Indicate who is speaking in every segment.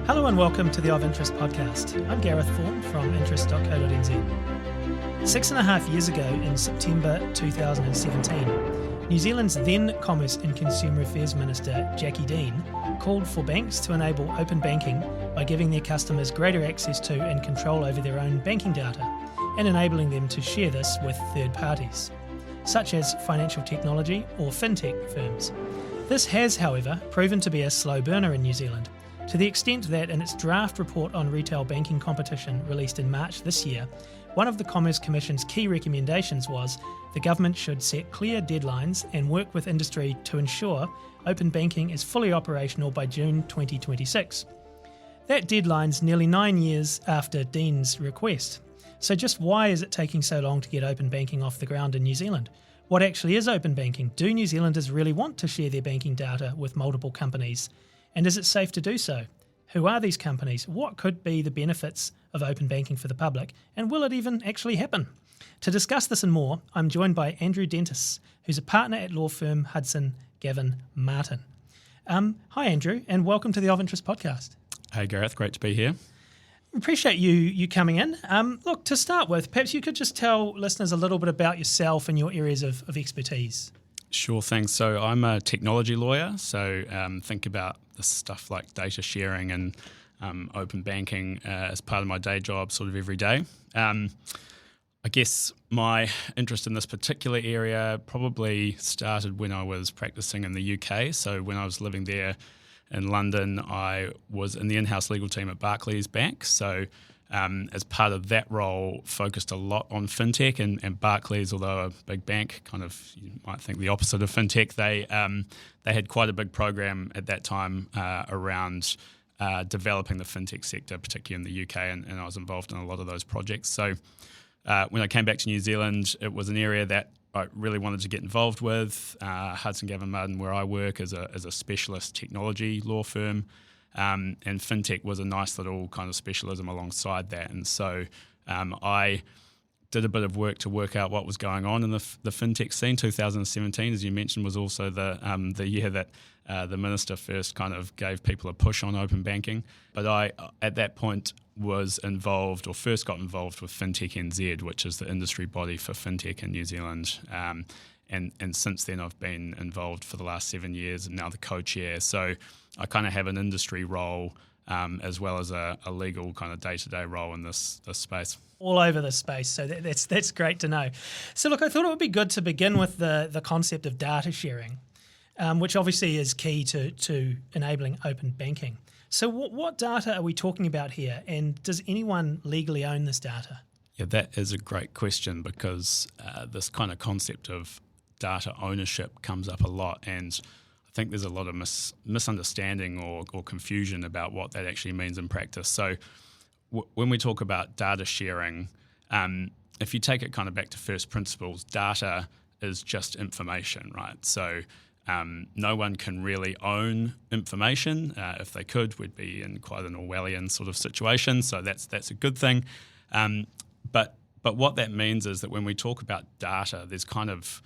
Speaker 1: Hello and welcome to the Of Interest podcast. I'm Gareth Thorne from interest.co.nz. 6.5 years ago, in September 2017, New Zealand's then Commerce and Consumer Affairs Minister, Jackie Dean, called for banks to enable open banking by giving their customers greater access to and control over their own banking data, and enabling them to share this with third parties, such as financial technology or fintech firms. This has, however, proven to be a slow burner in New Zealand, to the extent that in its draft report on retail banking competition released in March this year, one of the Commerce Commission's key recommendations was the government should set clear deadlines and work with industry to ensure open banking is fully operational by June 2026. That deadline's nearly 9 years after Dean's request. So just why is it taking so long to get open banking off the ground in New Zealand? What actually is open banking? Do New Zealanders really want to share their banking data with multiple companies? And is it safe to do so? Who are these companies? What could be the benefits of open banking for the public? And will it even actually happen? To discuss this and more, I'm joined by Andrew Dentice, who's a partner at law firm Hudson Gavin Martin. Hi, Andrew, and welcome to the Of Interest podcast.
Speaker 2: Hey, Gareth. Great to be here.
Speaker 1: Appreciate you coming in. Look, to start with, perhaps you could just tell listeners a little bit about yourself and your areas of expertise.
Speaker 2: Sure thing. So I'm a technology lawyer, so think about the stuff like data sharing and open banking as part of my day job sort of every day. I guess my interest in this particular area probably started when I was practicing in the UK. So when I was living there in London, I was in the in-house legal team at Barclays Bank. So as part of that role, focused a lot on fintech and Barclays, although a big bank, kind of you might think the opposite of fintech, they had quite a big program at that time around developing the fintech sector, particularly in the UK, and I was involved in a lot of those projects. So when I came back to New Zealand, it was an area that I really wanted to get involved with. Hudson Gavin Martin, where I work, is a specialist technology law firm. And fintech was a nice little kind of specialism alongside that. And so I did a bit of work to work out what was going on in the fintech scene. 2017, as you mentioned, was also the year that the minister first kind of gave people a push on open banking. But I, at that point, was involved, or first got involved with Fintech NZ, which is the industry body for fintech in New Zealand. And since then, I've been involved for the last 7 years and now the co-chair. So I kind of have an industry role as well as a legal kind of day-to-day role in this space.
Speaker 1: All over this space, so that's great to know. So look, I thought it would be good to begin with the concept of data sharing, which obviously is key to enabling open banking. So what data are we talking about here, and does anyone legally own this data?
Speaker 2: Yeah, that is a great question, because this kind of concept of data ownership comes up a lot, and I think there's a lot of misunderstanding or confusion about what that actually means in practice. So when we talk about data sharing, if you take it kind of back to first principles, data is just information, right? So no one can really own information. If they could, we'd be in quite an Orwellian sort of situation. So that's a good thing. But what that means is that when we talk about data, there's kind of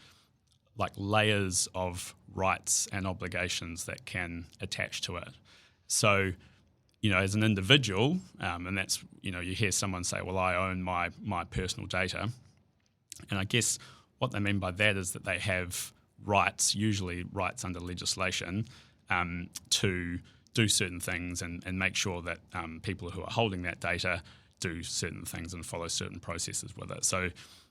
Speaker 2: like layers of rights and obligations that can attach to it. So, as an individual, and that's, you hear someone say, well, I own my personal data. And I guess what they mean by that is that they have rights, usually rights under legislation, to do certain things and make sure that people who are holding that data do certain things and follow certain processes with it. So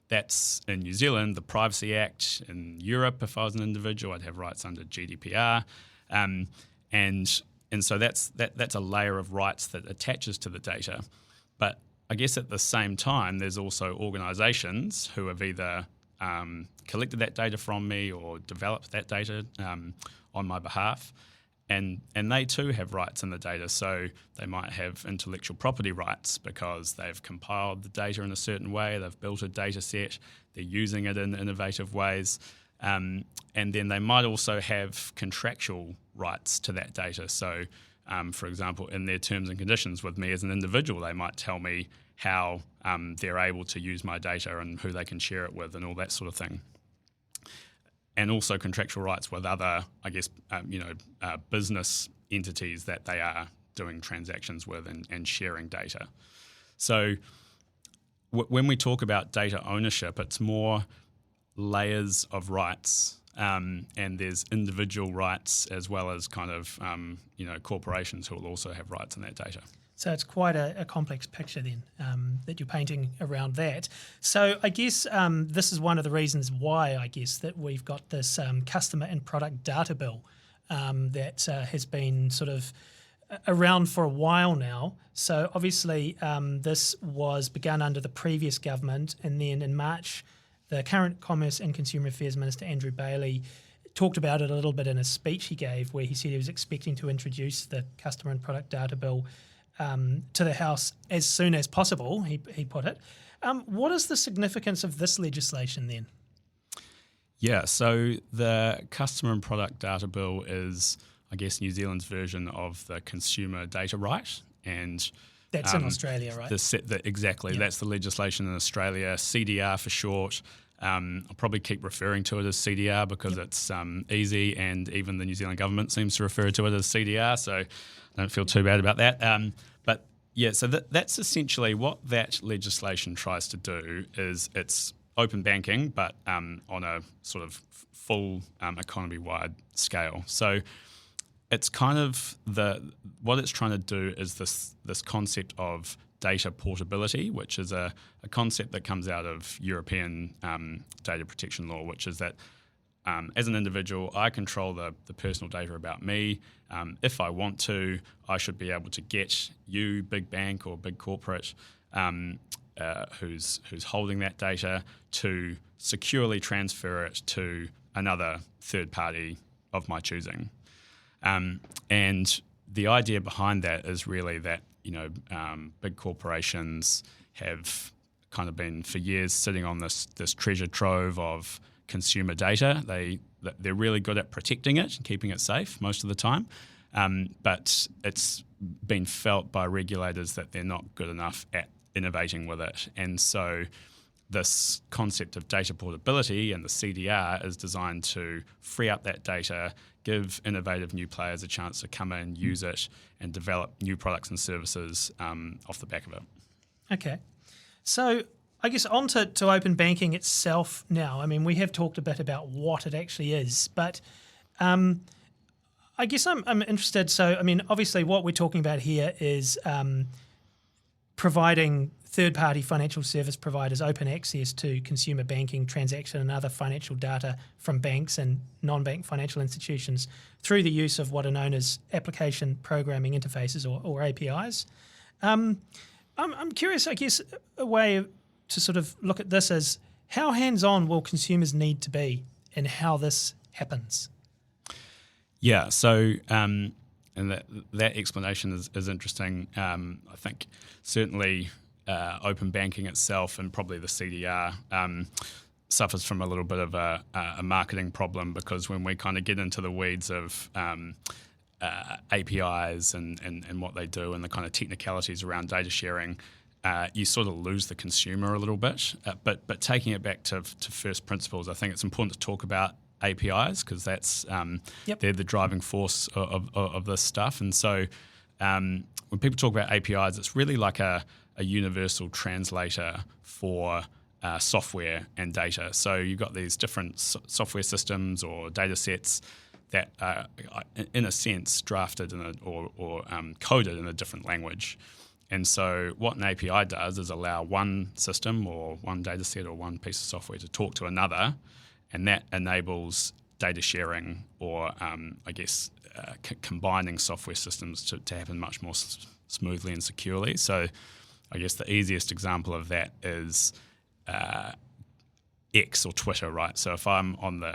Speaker 2: that's in New Zealand, the Privacy Act. In Europe, if I was an individual, I'd have rights under GDPR. And so that's a layer of rights that attaches to the data. But I guess at the same time, there's also organisations who have either collected that data from me or developed that data on my behalf. And they too have rights in the data. So they might have intellectual property rights because they've compiled the data in a certain way, they've built a data set, they're using it in innovative ways. And then they might also have contractual rights to that data. So, for example, in their terms and conditions with me as an individual, they might tell me how they're able to use my data and who they can share it with and all that sort of thing. And also contractual rights with other, I guess, business entities that they are doing transactions with and sharing data. So when we talk about data ownership, it's more layers of rights, and there's individual rights as well as kind of corporations who will also have rights in that data.
Speaker 1: So it's quite a complex picture then that you're painting around that. So I guess this is one of the reasons why I guess that we've got this customer and product data bill that has been sort of around for a while now. So obviously this was begun under the previous government, and then in March the current Commerce and Consumer Affairs Minister Andrew Bailey talked about it a little bit in a speech he gave, where he said he was expecting to introduce the customer and product data bill to the House as soon as possible, he put it. What is the significance of this legislation then?
Speaker 2: Yeah, so the customer and product data bill is, I guess, New Zealand's version of the consumer data right. And
Speaker 1: that's in Australia, right?
Speaker 2: Exactly. Yeah. That's the legislation in Australia, CDR for short. I'll probably keep referring to it as CDR because it's easy, and even the New Zealand government seems to refer to it as CDR, so I don't feel too bad about that. But yeah, so that's essentially what that legislation tries to do. Is it's open banking, but on a sort of full economy-wide scale. So it's kind of what it's trying to do is this concept of data portability, which is a concept that comes out of European data protection law, which is that as an individual, I control the personal data about me. If I want to, I should be able to get you, big bank or big corporate, who's holding that data, to securely transfer it to another third party of my choosing. And the idea behind that is really that big corporations have kind of been for years sitting on this treasure trove of consumer data. They're really good at protecting it and keeping it safe most of the time, but it's been felt by regulators that they're not good enough at innovating with it. And so this concept of data portability and the CDR is designed to free up that data, give innovative new players a chance to come in, use it, and develop new products and services off the back of it.
Speaker 1: Okay. So I guess on to open banking itself now. I mean, we have talked a bit about what it actually is, but I guess I'm interested. So, I mean, obviously what we're talking about here is providing third-party financial service providers open access to consumer banking, transaction and other financial data from banks and non-bank financial institutions through the use of what are known as application programming interfaces or APIs. I'm curious, I guess, a way to sort of look at this is how hands-on will consumers need to be in how this happens?
Speaker 2: Yeah, so and that explanation is interesting. I think certainly open banking itself and probably the CDR suffers from a little bit of a marketing problem, because when we kind of get into the weeds of APIs and what they do and the kind of technicalities around data sharing, you sort of lose the consumer a little bit. But taking it back to first principles, I think it's important to talk about APIs because that's they're the driving force of this stuff. And so when people talk about APIs, it's really like a universal translator for software and data. So you've got these different software systems or data sets that are, in a sense, drafted or coded in a different language. And so what an API does is allow one system or one data set or one piece of software to talk to another, and that enables data sharing or, combining software systems to happen much more smoothly and securely. So I guess the easiest example of that is X or Twitter, right? So if I'm on the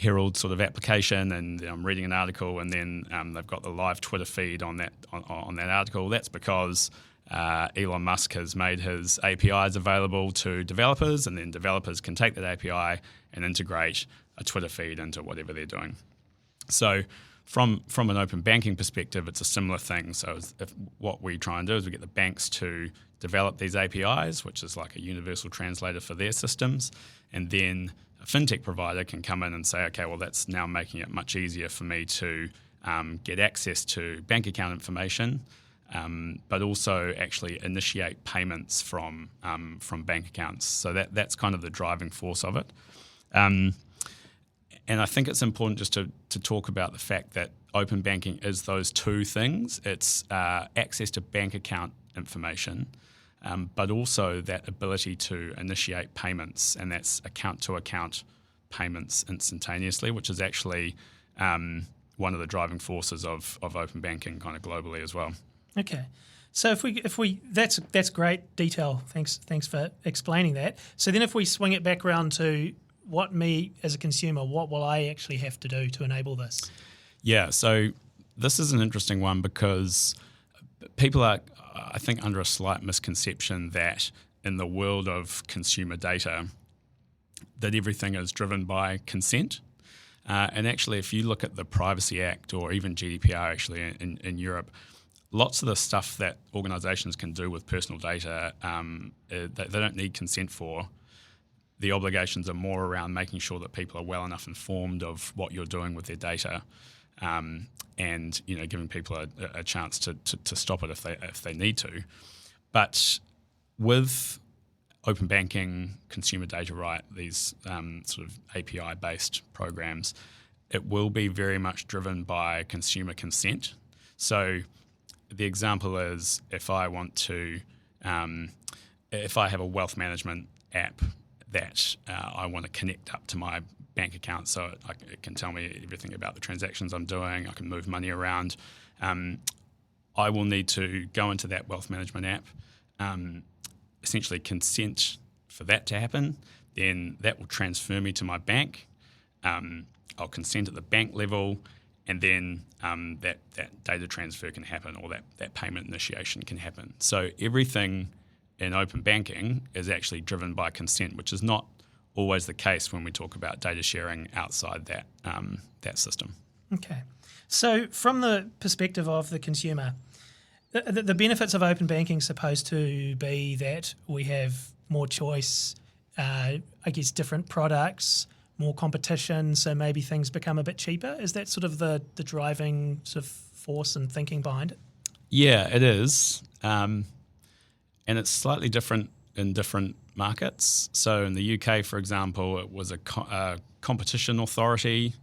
Speaker 2: Herald sort of application and I'm reading an article and then they've got the live Twitter feed on that article, that's because Elon Musk has made his APIs available to developers, and then developers can take that API and integrate a Twitter feed into whatever they're doing. So from an open banking perspective, it's a similar thing. So if what we try and do is we get the banks to develop these APIs, which is like a universal translator for their systems, and then a fintech provider can come in and say, okay, well, that's now making it much easier for me to get access to bank account information, but also actually initiate payments from bank accounts. So that's kind of the driving force of it. And I think it's important just to talk about the fact that open banking is those two things. It's access to bank account information, but also that ability to initiate payments, and that's account-to-account payments instantaneously, which is actually one of the driving forces of open banking kind of globally as well.
Speaker 1: Okay. So if we that's great detail. Thanks for explaining that. So then if we swing it back around to what me as a consumer, what will I actually have to do to enable this?
Speaker 2: Yeah, so this is an interesting one because people are, I think, under a slight misconception that in the world of consumer data, that everything is driven by consent. And actually, if you look at the Privacy Act or even GDPR actually in Europe, lots of the stuff that organisations can do with personal data, they don't need consent for. The obligations are more around making sure that people are well enough informed of what you're doing with their data, and giving people a chance to stop it if they need to. But with open banking, consumer data right, these sort of API-based programs, it will be very much driven by consumer consent. So the example is if I want to, if I have a wealth management app that I want to connect up to my bank account so it can tell me everything about the transactions I'm doing, I can move money around, I will need to go into that wealth management app, essentially consent for that to happen, then that will transfer me to my bank. I'll consent at the bank level, and then that data transfer can happen, or that payment initiation can happen. So everything in open banking is actually driven by consent, which is not always the case when we talk about data sharing outside that system.
Speaker 1: Okay. So from the perspective of the consumer, the benefits of open banking are supposed to be that we have more choice, I guess different products, more competition, so maybe things become a bit cheaper. Is that sort of the driving sort of force and thinking behind it?
Speaker 2: Yeah, it is. And it's slightly different in different markets. So in the UK, for example, it was a competition authority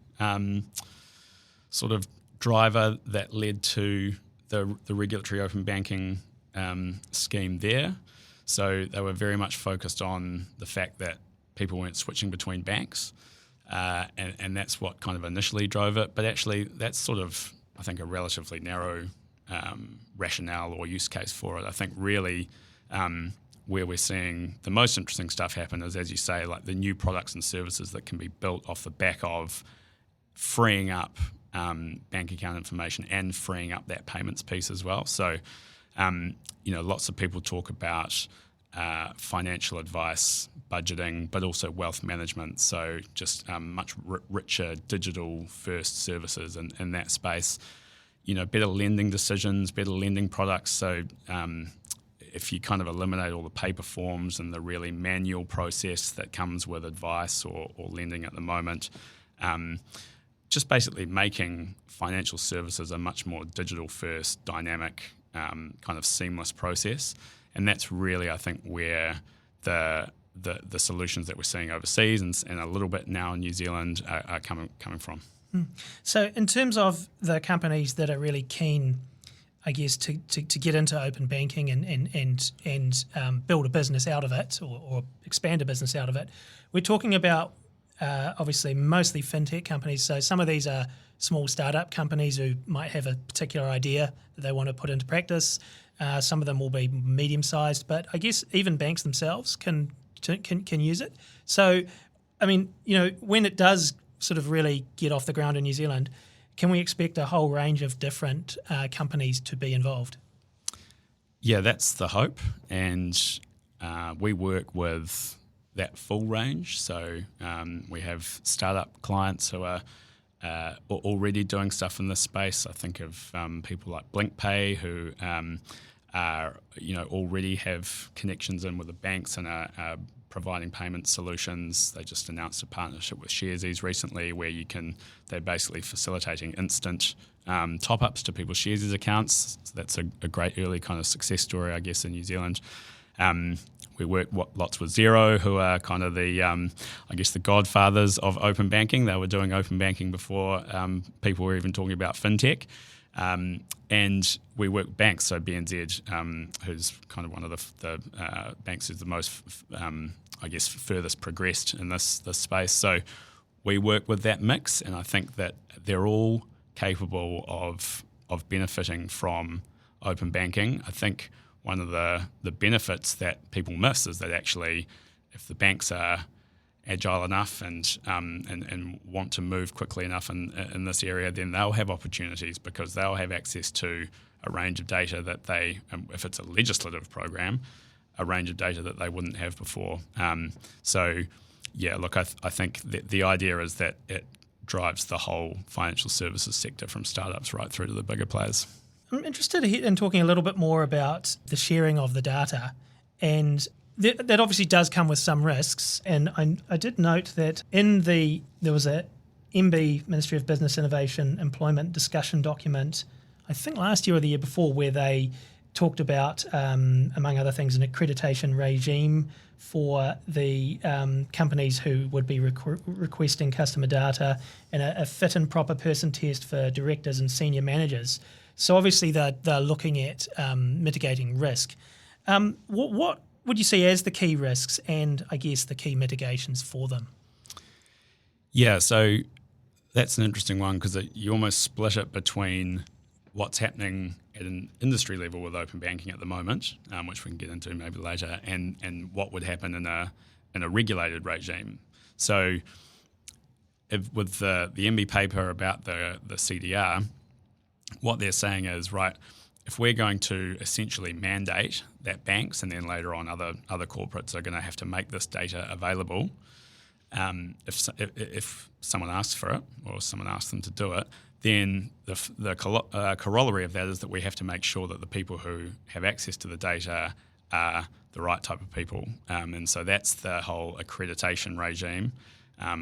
Speaker 2: sort of driver that led to the regulatory open banking scheme there. So they were very much focused on the fact that people weren't switching between banks, and that's what kind of initially drove it. But actually, that's sort of, I think, a relatively narrow rationale or use case for it. I think really where we're seeing the most interesting stuff happen is, as you say, like the new products and services that can be built off the back of freeing up bank account information and freeing up that payments piece as well. So, lots of people talk about financial advice, budgeting, but also wealth management. So just much richer digital first services in that space. Better lending decisions, better lending products. So if you kind of eliminate all the paper forms and the really manual process that comes with advice or lending at the moment, just basically making financial services a much more digital first, dynamic, kind of seamless process. And that's really, I think, where the solutions that we're seeing overseas and a little bit now in New Zealand are coming from.
Speaker 1: So in terms of the companies that are really keen, I guess, to get into open banking and build a business out of it or expand a business out of it, we're talking about obviously mostly fintech companies. So some of these are small startup companies who might have a particular idea that they want to put into practice. Some of them will be medium-sized, but I guess even banks themselves can use it. So, I mean, when it does sort of really get off the ground in New Zealand, can we expect a whole range of different companies to be involved?
Speaker 2: Yeah, that's the hope, and we work with that full range. So we have startup clients who are already doing stuff in this space. I think of people like BlinkPay who are already have connections in with the banks and are providing payment solutions. They just announced a partnership with Sharesies recently where they're basically facilitating instant top-ups to people's Sharesies accounts. So that's a great early kind of success story, I guess, in New Zealand. We work lots with Xero, who are kind of the godfathers of open banking. They were doing open banking before people were even talking about fintech. And we work with banks, so BNZ, who's kind of one of the banks who's the most, furthest progressed in this space. So we work with that mix, and I think that they're all capable of benefiting from open banking. I think one of the benefits that people miss is that actually, if the banks are agile enough and want to move quickly enough in this area, then they'll have opportunities because they'll have access to a range of data that they, if it's a legislative program, a range of data that they wouldn't have before. I think the idea is that it drives the whole financial services sector from startups right through to the bigger players.
Speaker 1: I'm interested in talking a little bit more about the sharing of the data, and that obviously does come with some risks. And I did note that there was a MB, Ministry of Business Innovation, Employment discussion document, I think last year or the year before, where they talked about, among other things, an accreditation regime for the companies who would be requesting customer data, and a fit and proper person test for directors and senior managers. So obviously they're looking at mitigating risk. What would you see as the key risks and, I guess, the key mitigations for them?
Speaker 2: Yeah, so that's an interesting one because you almost split it between what's happening at an industry level with open banking at the moment, which we can get into maybe later, and what would happen in a regulated regime. So with the MB paper about the CDR, what they're saying is, right, if we're going to essentially mandate that banks and then later on other corporates are going to have to make this data available, if someone asks for it or someone asks them to do it, then the corollary of that is that we have to make sure that the people who have access to the data are the right type of people. And so that's the whole accreditation regime,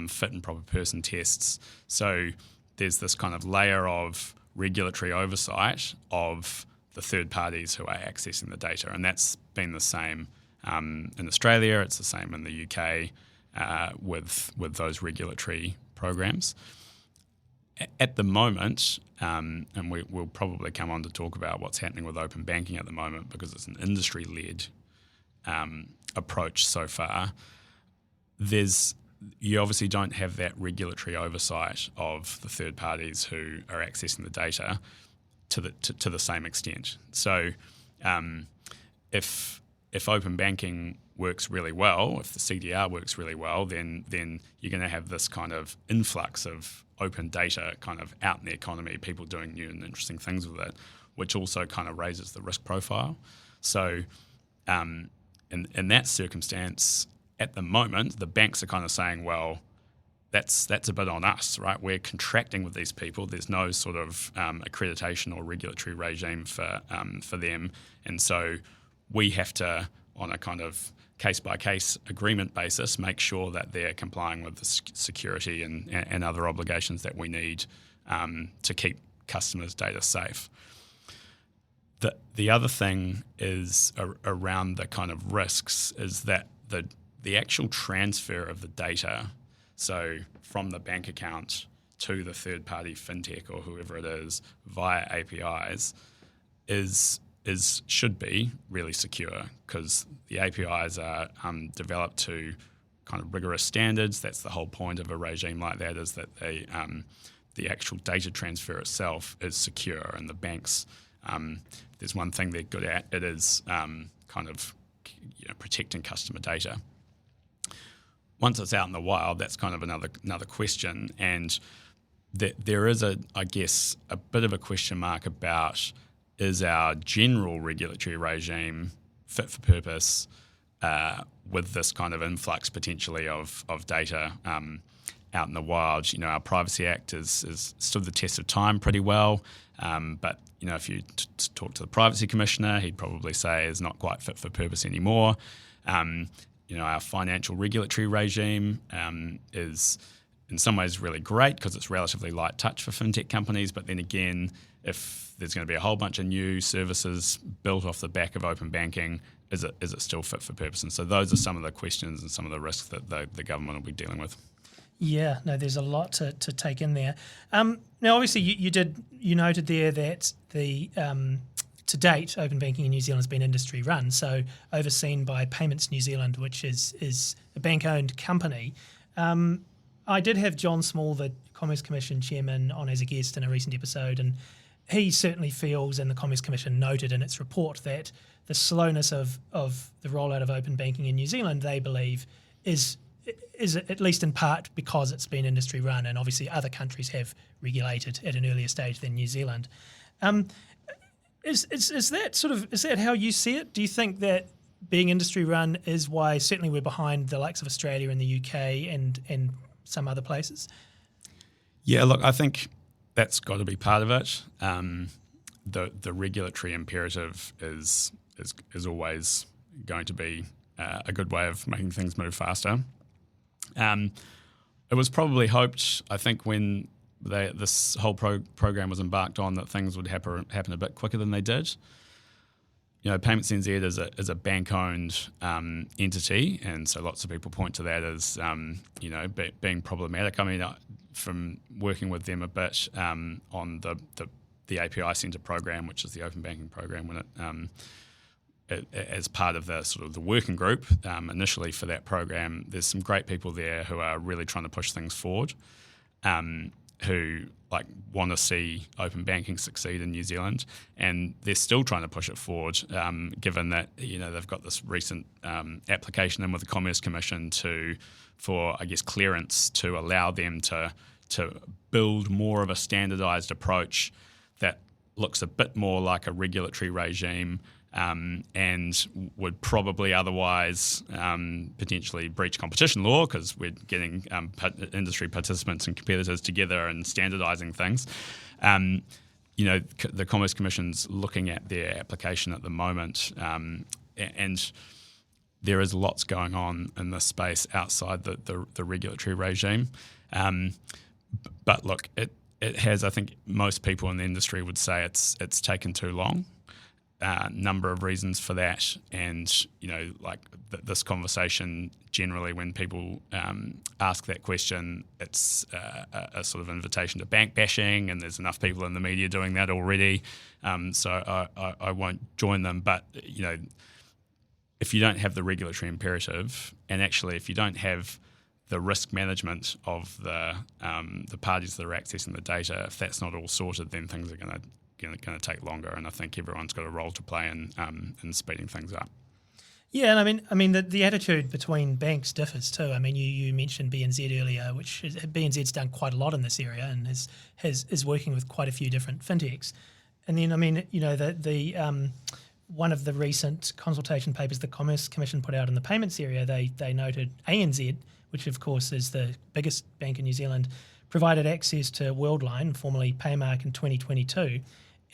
Speaker 2: fit and proper person tests. So there's this kind of layer of regulatory oversight of the third parties who are accessing the data, and that's been the same in Australia. It's the same in the UK with those regulatory programs. At the moment, and we'll probably come on to talk about what's happening with open banking at the moment because it's an industry-led approach so far. You obviously don't have that regulatory oversight of the third parties who are accessing the data to the same extent. So if open banking works really well, if the CDR works really well, then you're going to have this kind of influx of open data kind of out in the economy, people doing new and interesting things with it, which also kind of raises the risk profile. So in that circumstance, at the moment, the banks are kind of saying, well, that's a bit on us, right? We're contracting with these people. There's no sort of accreditation or regulatory regime for them. And so we have to, on a kind of case-by-case agreement basis, make sure that they're complying with the security and other obligations that we need to keep customers' data safe. The other thing is around the kind of risks is that the actual transfer of the data, so from the bank account to the third-party fintech or whoever it is via APIs, should be really secure because the APIs are developed to kind of rigorous standards. That's the whole point of a regime like that, is that the actual data transfer itself is secure, and the banks, there's one thing they're good at, it is kind of protecting customer data. Once it's out in the wild, that's kind of another question, and there is I guess a bit of a question mark about, is our general regulatory regime fit for purpose with this kind of influx potentially of data out in the wild? Our Privacy Act has stood the test of time pretty well, but if you talk to the Privacy Commissioner, he'd probably say it's not quite fit for purpose anymore. our financial regulatory regime is in some ways really great because it's relatively light touch for fintech companies. But then again, if there's going to be a whole bunch of new services built off the back of open banking, is it still fit for purpose? And so those are some of the questions and some of the risks that the government will be dealing with.
Speaker 1: Yeah, no, there's a lot to take in there. Now, obviously, you noted there that the to date, open banking in New Zealand has been industry run, so overseen by Payments New Zealand, which is a bank-owned company. I did have John Small, the Commerce Commission chairman, on as a guest in a recent episode, and he certainly feels, and the Commerce Commission noted in its report, that the slowness of the rollout of open banking in New Zealand, they believe, is at least in part because it's been industry run, and obviously other countries have regulated at an earlier stage than New Zealand. Is that how you see it? Do you think that being industry run is why certainly we're behind the likes of Australia and the UK and some other places?
Speaker 2: Yeah, look, I think that's got to be part of it. The regulatory imperative is always going to be a good way of making things move faster. It was probably hoped, I think, when this whole program was embarked on, that things would happen a bit quicker than they did. Payments NZ is a bank-owned entity, and so lots of people point to that as being problematic. I mean, from working with them a bit on the API Centre program, which is the open banking program, when as part of the sort of the working group initially for that program, there's some great people there who are really trying to push things forward. Who want to see open banking succeed in New Zealand, and they're still trying to push it forward, given that they've got this recent application in with the Commerce Commission for clearance to allow them to build more of a standardised approach that looks a bit more like a regulatory regime. And would probably otherwise potentially breach competition law because we're getting industry participants and competitors together and standardising things. The Commerce Commission's looking at their application at the moment, and there is lots going on in this space outside the regulatory regime. But look, it has, I think most people in the industry would say it's taken too long. Number of reasons for that, and this conversation generally, when people ask that question, it's a sort of invitation to bank bashing, and there's enough people in the media doing that already. So I won't join them. But if you don't have the regulatory imperative, and actually if you don't have the risk management of the parties that are accessing the data, if that's not all sorted, then things are going to take longer, and I think everyone's got a role to play in speeding things up.
Speaker 1: Yeah, and I mean the attitude between banks differs too. I mean, you mentioned BNZ earlier, which BNZ's done quite a lot in this area and is working with quite a few different fintechs. And then the one of the recent consultation papers the Commerce Commission put out in the payments area, they noted ANZ, which of course is the biggest bank in New Zealand, provided access to Worldline, formerly Paymark, in 2022.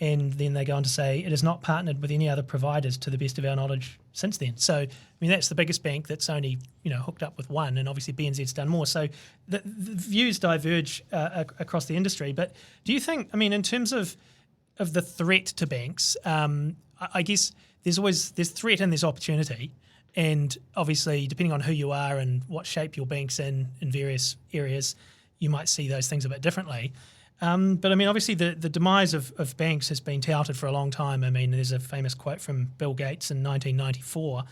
Speaker 1: And then they go on to say it has not partnered with any other providers to the best of our knowledge since then. So, I mean, that's the biggest bank that's only, hooked up with one, and obviously BNZ's done more. So the views diverge across the industry. But do you think, in terms of the threat to banks, I guess there's threat and there's opportunity. And obviously, depending on who you are and what shape your bank's in various areas, you might see those things a bit differently. But obviously the demise of banks has been touted for a long time. There's a famous quote from Bill Gates in 1994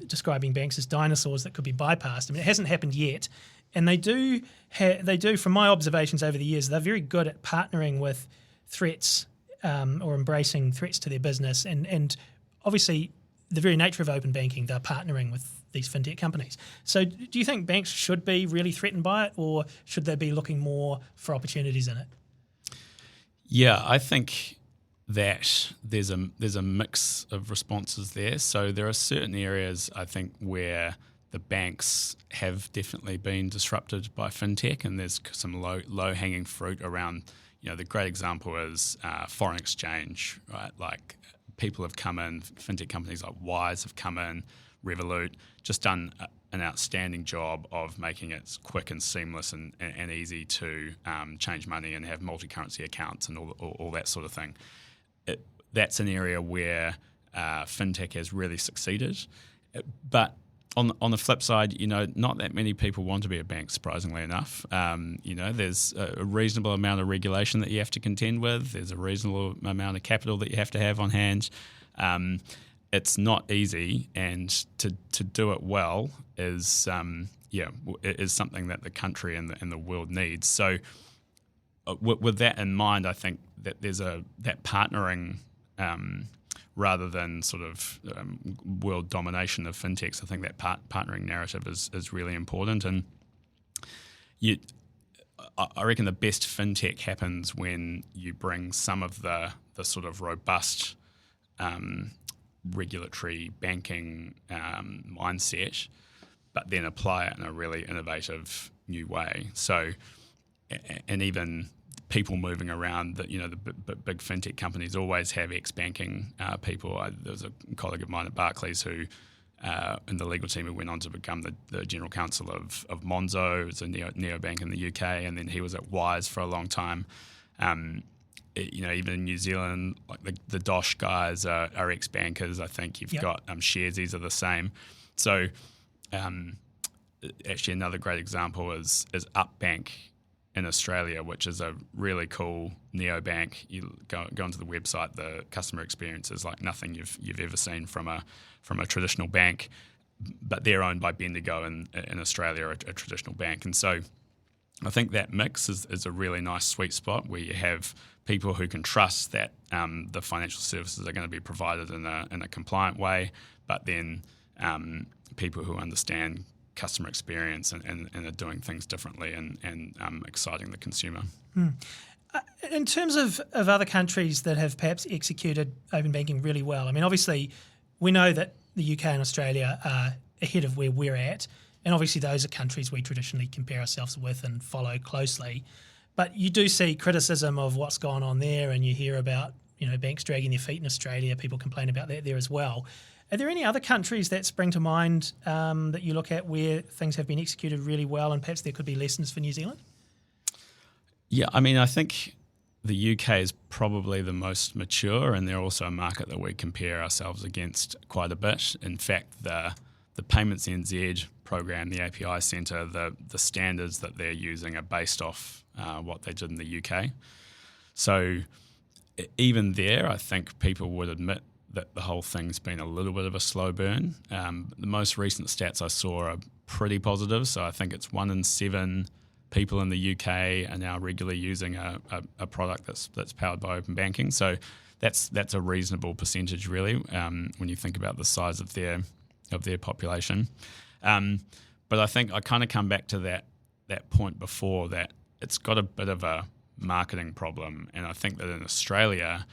Speaker 1: describing banks as dinosaurs that could be bypassed. It hasn't happened yet. And they do, from my observations over the years, they're very good at partnering with threats or embracing threats to their business. And obviously the very nature of open banking, they're partnering with these fintech companies. So do you think banks should be really threatened by it, or should they be looking more for opportunities in it?
Speaker 2: Yeah, I think that there's a mix of responses there. So there are certain areas, I think, where the banks have definitely been disrupted by fintech, and there's some low-hanging fruit around, the great example is foreign exchange, right? Like people have come in, fintech companies like Wise have come in, Revolut, just done an outstanding job of making it quick and seamless and easy to change money and have multi-currency accounts and all that sort of thing. That's an area where fintech has really succeeded. But on the flip side, not that many people want to be a bank, surprisingly enough. There's a reasonable amount of regulation that you have to contend with. There's a reasonable amount of capital that you have to have on hand. It's not easy, and to do it well is something that the country and the world needs. So with that in mind, I think that there's that partnering rather than sort of world domination of fintechs. I think that partnering narrative is really important, and I reckon the best fintech happens when you bring some of the sort of robust regulatory banking mindset, but then apply it in a really innovative new way. So, and even people moving around, the big fintech companies always have ex-banking people. There was a colleague of mine at Barclays who, in the legal team, who went on to become the general counsel of Monzo. It's a neobank in the UK, and then he was at Wise for a long time. Even in New Zealand, like the Dosh guys are ex-bankers. I think you've got Sharesies are the same. So actually another great example is Upbank in Australia, which is a really cool neobank. You go onto the website, the customer experience is like nothing you've ever seen from a traditional bank, but they're owned by Bendigo in Australia, a traditional bank. And so I think that mix is a really nice sweet spot where you have people who can trust that the financial services are going to be provided in a compliant way, but then people who understand customer experience and are doing things differently and exciting the consumer.
Speaker 1: In terms of other countries that have perhaps executed open banking really well, I mean, obviously we know that the UK and Australia are ahead of where we're at, and obviously those are countries we traditionally compare ourselves with and follow closely. But you do see criticism of what's gone on there, and you hear about banks dragging their feet in Australia. People complain about that there as well. Are there any other countries that spring to mind that you look at where things have been executed really well, and perhaps there could be lessons for New Zealand?
Speaker 2: Yeah, I mean, I think the UK is probably the most mature, and they're also a market that we compare ourselves against quite a bit. In fact, the Payments NZ program, the API Centre, the standards that they're using are based off what they did in the UK. So even there, I think people would admit that the whole thing's been a little bit of a slow burn. The most recent stats I saw are pretty positive. So I think it's 1 in 7 people in the UK are now regularly using a product that's powered by open banking. So that's a reasonable percentage, really, when you think about the size of their population. But I think I kind of come back to that point before, that it's got a bit of a marketing problem, and I think that in Australia,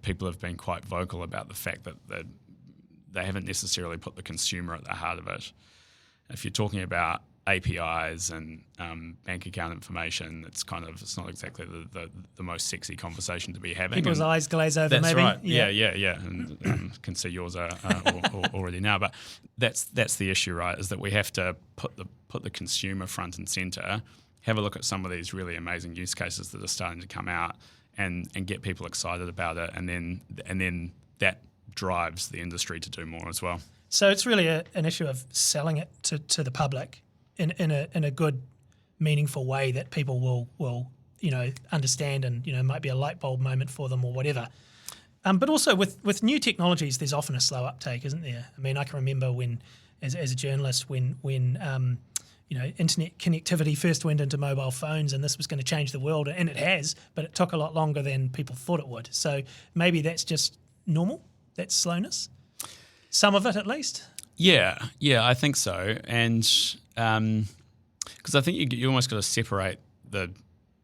Speaker 2: people have been quite vocal about the fact that they haven't necessarily put the consumer at the heart of it. If you're talking about APIs and bank account information, it's not exactly the most sexy conversation to be having.
Speaker 1: People's eyes glaze over,
Speaker 2: that's
Speaker 1: maybe.
Speaker 2: Right. Yeah. And can see yours are already now. But that's the issue, right? Is that we have to put the consumer front and centre. Have a look at some of these really amazing use cases that are starting to come out, and get people excited about it, and then that drives the industry to do more as well.
Speaker 1: So it's really an issue of selling it to the public in a good, meaningful way that people will understand, and might be a light bulb moment for them or whatever. But also with new technologies, there's often a slow uptake, isn't there? I mean, I can remember when, as a journalist, when internet connectivity first went into mobile phones, and this was going to change the world, and it has, but it took a lot longer than people thought it would. So maybe that's just normal, that slowness, some of it at least.
Speaker 2: Yeah, I think so, and because I think you almost got to separate the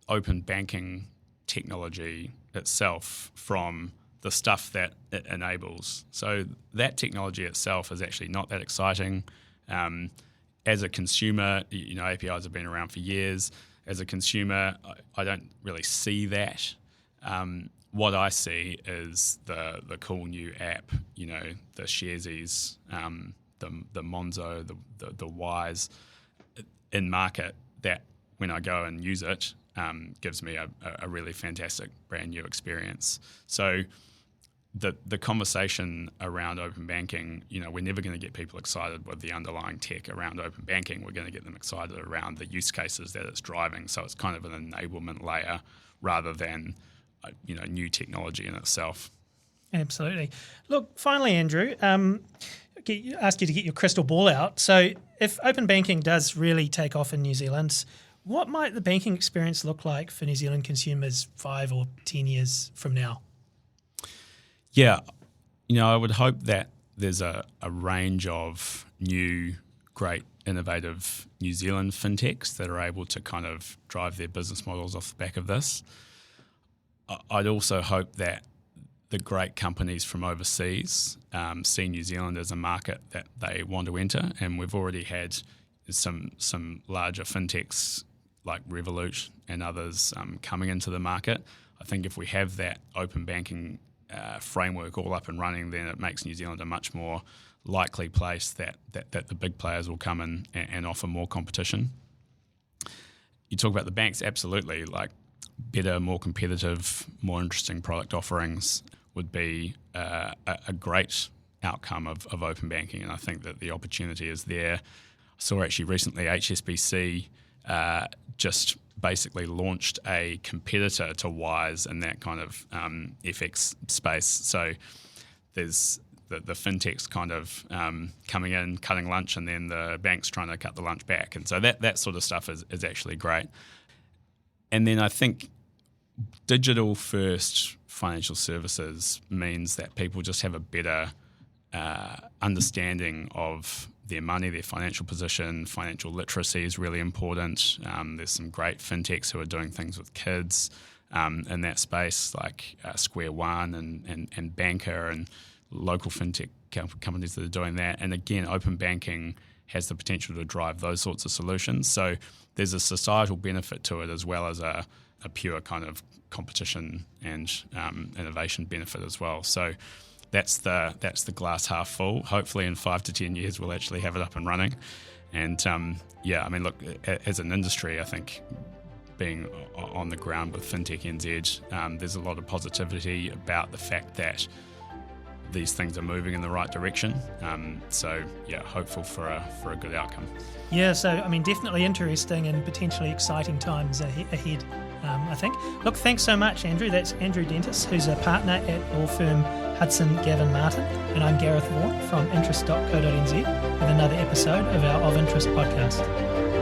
Speaker 2: open banking technology itself from the stuff that it enables. So that technology itself is actually not that exciting. As a consumer, APIs have been around for years. As a consumer, I don't really see that. what I see is the cool new app, the Sharesies, the Monzo, the Wise in market, that when I go and use it, gives me a really fantastic brand new experience. So the conversation around open banking, we're never going to get people excited with the underlying tech around open banking. We're going to get them excited around the use cases that it's driving. So it's kind of an enablement layer rather than new technology in itself.
Speaker 1: Absolutely. Look, finally, Andrew, ask you to get your crystal ball out. So if open banking does really take off in New Zealand, what might the banking experience look like for New Zealand consumers 5 or 10 years from now?
Speaker 2: Yeah, I would hope that there's a range of new, great, innovative New Zealand fintechs that are able to kind of drive their business models off the back of this. I'd also hope that the great companies from overseas see New Zealand as a market that they want to enter, and we've already had some larger fintechs like Revolut and others coming into the market. I think if we have that open banking framework all up and running, then it makes New Zealand a much more likely place that the big players will come in and offer more competition. You talk about the banks, absolutely, like better, more competitive, more interesting product offerings would be a great outcome of open banking, and I think that the opportunity is there. I saw actually recently HSBC just basically launched a competitor to Wise in that kind of FX space. So there's the fintechs kind of coming in, cutting lunch, and then the bank's trying to cut the lunch back. And so that sort of stuff is actually great. And then I think digital first financial services means that people just have a better understanding of their money, their financial position. Financial literacy is really important. There's some great fintechs who are doing things with kids in that space, like Square One and Banker and local fintech companies that are doing that. And again, open banking has the potential to drive those sorts of solutions. So there's a societal benefit to it as well as a pure kind of competition and innovation benefit as well. So that's the glass half full. Hopefully in 5 to 10 years we'll actually have it up and running. And look, as an industry, I think being on the ground with FinTech NZ, there's a lot of positivity about the fact that these things are moving in the right direction. Hopeful for a good outcome.
Speaker 1: Yeah, so definitely interesting and potentially exciting times ahead, I think. Look, thanks so much, Andrew. That's Andrew Dentice, who's a partner at law firm Hudson Gavin Martin, and I'm Gareth Vaughan from interest.co.nz with another episode of our Of Interest podcast.